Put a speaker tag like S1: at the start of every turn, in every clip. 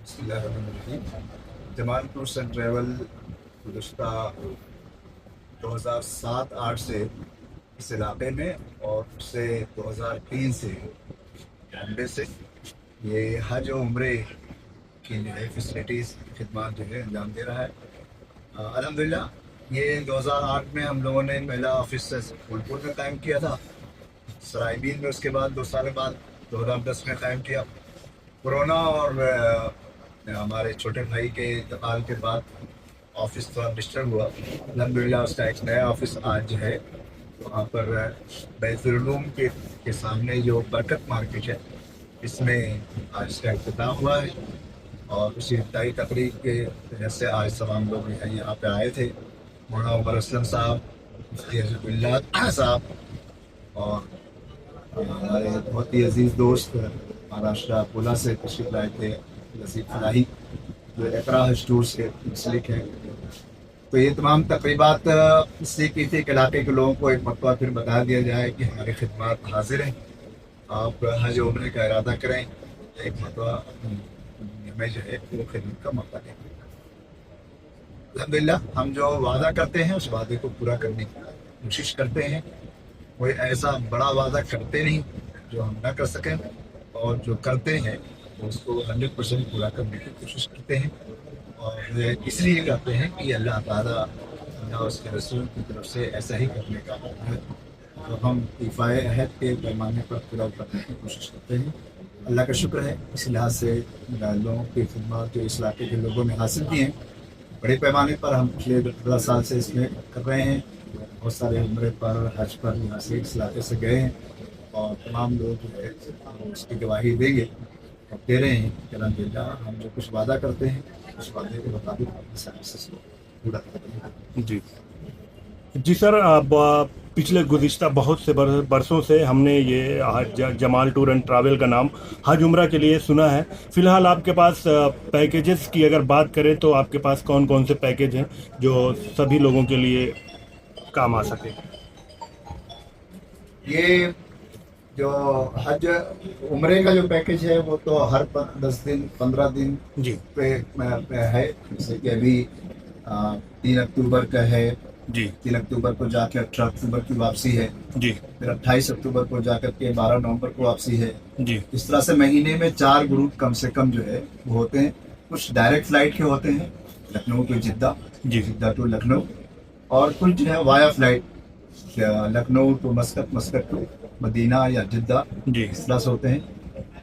S1: بسم اللہ الرحمن الرحیم۔ جمال ٹورس اینڈ ٹریول گزشتہ 2007-8 سے اس علاقے میں اور اس سے 2003 سے بامبے سے یہ حج و عمرے کی جو ہے فیسلٹیز خدمات جو ہے انجام دے رہا ہے۔ الحمدللہ یہ 2008 میں ہم لوگوں نے پہلا آفس پھولپور میں قائم کیا تھا، سرائے بین میں، اس کے بعد 2 سال بعد 2010 میں قائم کیا۔ کورونا اور ہمارے چھوٹے بھائی کے انتقال کے بعد آفس تھوڑا ڈسٹرب ہوا۔ الحمدللہ اس کا ایک نیا آفس آج جو ہے وہاں پر بیت العلوم کے سامنے جو برکت مارکیٹ ہے، اس میں آج اس کا افتتاح ہوا ہے۔ اور اسی افتتاحی تقریب کے وجہ سے آج تمام لوگ یہاں پہ آئے تھے۔ مولانا عمر اسلم صاحب، مفتی حزب اللہ صاحب اور ہمارے بہت ہی عزیز دوست مہاراشٹر پونا سے تشریف لائے تھے، نصیب فلاحی جو اقرا ٹور سے منسلک ہے۔ تو یہ تمام تقریبات اس لیے کی تھی کہ علاقے کے لوگوں کو ایک مرتبہ پھر بتا دیا جائے کہ ہماری خدمات حاضر ہیں، آپ حج عمرے کا ارادہ کریں، ایک مرتبہ ہمیں جو ہے وہ خدمت کا موقع دیں۔ الحمدللہ ہم جو وعدہ کرتے ہیں اس وعدے کو پورا کرنے کی کوشش کرتے ہیں۔ کوئی ایسا بڑا وعدہ کرتے نہیں جو ہم نہ کر سکیں، اور جو کرتے ہیں اس کو 100% پورا کرنے کی کوشش کرتے ہیں، اور اس لیے کرتے ہیں کہ اللہ تعالیٰ یا اس کے رسول کی طرف سے ایسا ہی کرنے کا حکم ہے، تو ہم ایفائے عہد کے پیمانے پر پورا کرنے کی کوشش کرتے ہیں۔ اللہ کا شکر ہے اس لحاظ سے لوگوں کی خدمات جو اس علاقے کے لوگوں نے حاصل کی ہیں، بڑے پیمانے پر ہم پچھلے 10 سال سے اس میں کر رہے ہیں۔ بہت سارے عمرے پر، حج پر یہاں سے اس علاقے سے گئے ہیں، اور تمام لوگ جو ہے اس کی گواہی دیں گے اور دے رہے ہیں کہ الحمدللہ ہم جو کچھ وعدہ کرتے ہیں اس وعدے کے مطابق اپنی سروسز کو پورا کرتے ہیں۔
S2: جی جی سر، اب پچھلے گزشتہ بہت سے برسوں سے ہم نے یہ جمال ٹور اینڈ ٹریول کا نام حج عمرہ کے لیے سنا ہے۔ فی الحال آپ کے پاس پیکیجز کی اگر بات کریں تو آپ کے پاس کون کون سے پیکیج ہیں جو سبھی لوگوں کے لیے کام آ سکے؟
S1: یہ جو حج عمرے کا جو پیکیج ہے وہ تو ہر 10 دن 15 دن
S2: جی
S1: پہ ہے، جیسے کہ ابھی 3 اکتوبر کا ہے،
S2: جی
S1: 3 اکتوبر کو جا کے 18 اکتوبر کی واپسی ہے،
S2: جی
S1: پھر 28 اکتوبر کو جا کر کے 12 نومبر کو واپسی ہے۔
S2: جی
S1: اس طرح سے مہینے میں 4 گروپ کم سے کم جو ہے وہ ہوتے ہیں۔ کچھ ڈائریکٹ فلائٹ کے ہوتے ہیں، لکھنؤ ٹو جدہ،
S2: جی
S1: جدہ ٹو لکھنؤ، اور کچھ جو ہے via flight, Lucknow to Muscat, Muscat to Medina یا جدہ،
S2: جی
S1: اس طرح سے ہوتے ہیں۔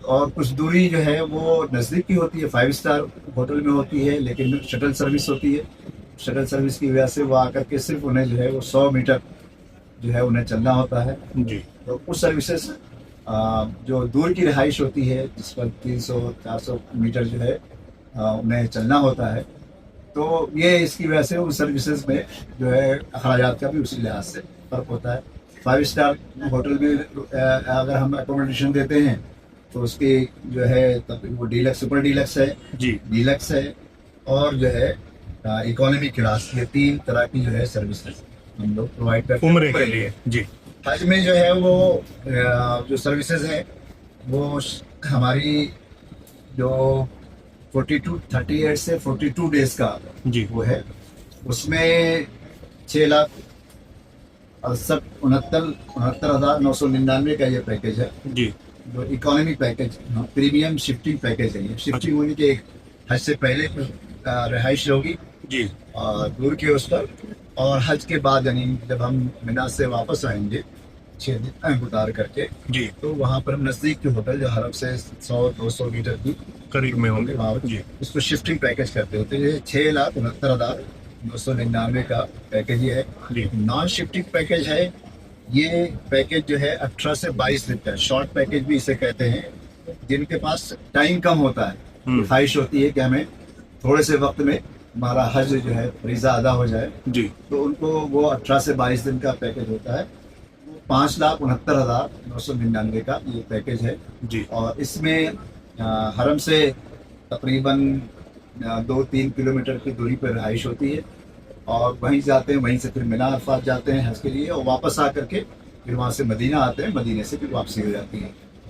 S1: اور کچھ دوری جو ہے وہ نزدیک کی ہوتی ہے، 5 اسٹار ہوٹل میں ہوتی ہے، لیکن شٹل سروس ہوتی ہے۔ شٹل سروس کی وجہ سے وہ آ کر کے صرف انہیں جو ہے وہ 100 میٹر جو ہے انہیں چلنا ہوتا ہے۔
S2: جی
S1: تو اس سروسز جو دور کی رہائش ہوتی ہے، جس پر 300-400 میٹر جو ہے انہیں چلنا ہوتا ہے، تو یہ اس کی وجہ سے ان سروسز میں جو ہے اخراجات کا بھی اسی لحاظ سے فرق ہوتا ہے۔ 5 اسٹار ہوٹل میں اگر ہم اکوموڈیشن دیتے ہیں تو اس کی جو ہے وہ ڈیلکس، سپر ڈیلکس ہے،
S2: جی
S1: ڈیلکس ہے، اور جو ہے اکانومی کلاس، یہ 3 طرح کی جو ہے سروسز ہم لوگ پرووائڈ کرتے ہیں
S2: عمرے کے لیے۔ جی
S1: حج میں جو ہے وہ جو سروسز ہیں وہ ہماری جو 38 سے 42 ڈیز کا
S2: جی
S1: وہ ہے، اس میں 6,69,999 کا یہ پیکیج ہے،
S2: جی
S1: جو economy package, premium shifting package ہے۔ یہ شفٹنگ ہونے کے حج سے پہلے رہائش ہوگی
S2: جی
S1: اور دور کے اس پر، اور حج کے بعد یعنی جب ہم مینا سے واپس آئیں گے 6 دن گزار کر کے،
S2: جی
S1: تو وہاں پر ہم نزدیک کے ہوٹل جو حرم سے 100-200 میٹر کی
S2: قریب میں ہوں گے۔ جی
S1: اس کو شفٹنگ پیکیج کرتے ہوتے ہیں۔ 6,69,999 کا پیکیج یہ ہے۔
S2: جی
S1: نان شفٹنگ پیکیج ہے، یہ پیکیج جو ہے 18 سے 22 دن کا ہے، شارٹ پیکیج بھی اسے کہتے ہیں، جن کے پاس ٹائم کم ہوتا ہے، خواہش ہوتی ہے کہ ہمیں تھوڑے سے وقت میں ہمارا حج جو ہے فریضہ ادا ہو جائے،
S2: جی
S1: تو ان کو وہ 18 سے 22 دن کا پیکیج ہوتا ہے۔ 5,69,999 کا یہ پیکیج ہے،
S2: جی
S1: اور اس میں حرم سے تقریباً 2-3 کلومیٹر کی دوری پر رہائش ہوتی ہے، اور وہیں جاتے ہیں، وہیں سے پھر مینا عرفات جاتے ہیں حج کے لیے، اور واپس آ کر کے پھر وہاں سے مدینہ آتے ہیں، مدینے سے پھر واپسی ہو جاتی ہے۔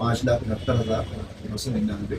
S1: 5,69,999